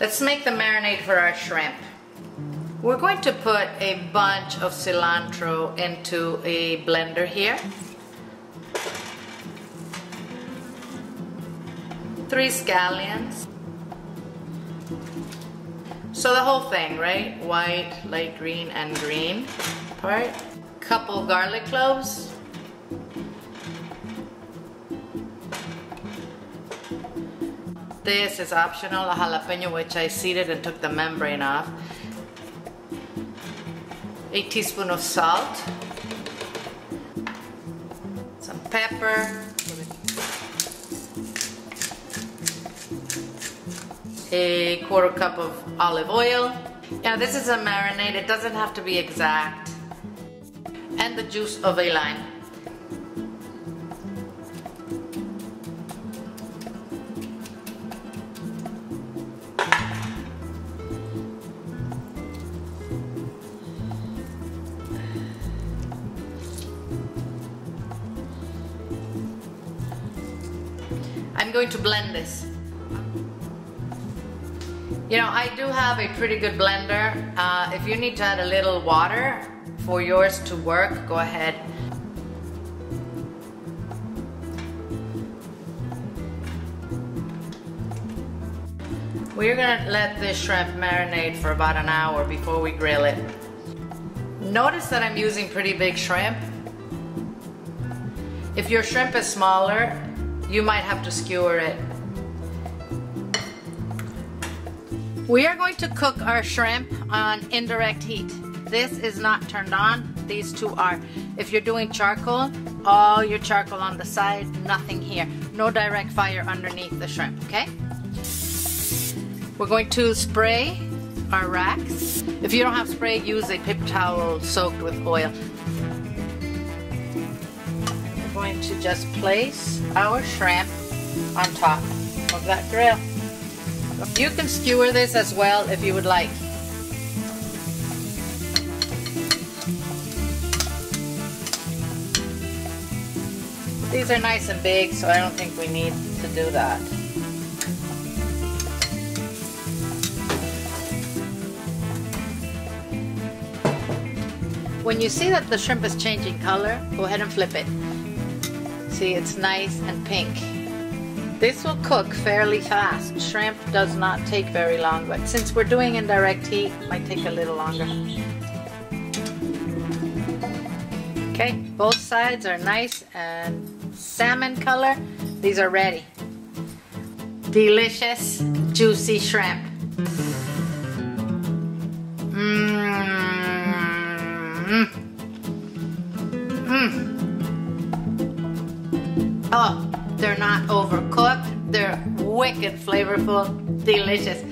Let's make the marinade for our shrimp. We're going to put a bunch of cilantro into a blender here. 3 scallions. So the whole thing, right? White, light green, and green part. Couple garlic cloves. This is optional, a jalapeño, which I seeded and took the membrane off. A teaspoon of salt. Some pepper. A 1/4 cup of olive oil. Now this is a marinade, it doesn't have to be exact. And the juice of a lime. I'm going to blend this. You know, I do have a pretty good blender. If you need to add a little water for yours to work, go ahead. We're gonna let this shrimp marinate for about an hour before we grill it. Notice that I'm using pretty big shrimp. If your shrimp is smaller, you might have to skewer it. We are going to cook our shrimp on indirect heat. This is not turned on, these two are. If you're doing charcoal, all your charcoal on the side, nothing here. No direct fire underneath the shrimp, okay? We're going to spray our racks. If you don't have spray, use a paper towel soaked with oil. We're going to just place our shrimp on top of that grill. You can skewer this as well if you would like. These are nice and big, so I don't think we need to do that. When you see that the shrimp is changing color, go ahead and flip it. See, it's nice and pink. This will cook fairly fast. Shrimp does not take very long, but since we're doing indirect heat, it might take a little longer. Okay, both sides are nice and salmon color. These are ready. Delicious, juicy shrimp. Oh, they're not overcooked. They're wicked flavorful, delicious.